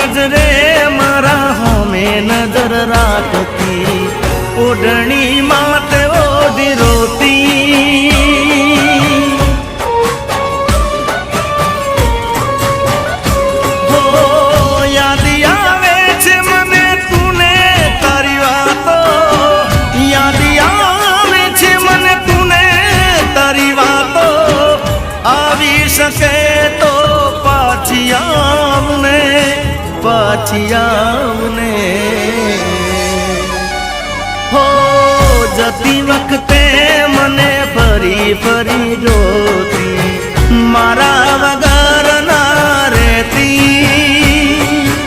નજરે મારા હોમે નજર રાખતી, ઓઢણી માતે ઓઢી રોતી। હો યાદ આવે છે મને તુને તારી વાતો, યાદ આવે છે મને તુને તારી વાતો, આવી શકે તો પાછી આવને, પાછી આવને। હો જતી વખતે મને ફરી ફરી જોતી, મારા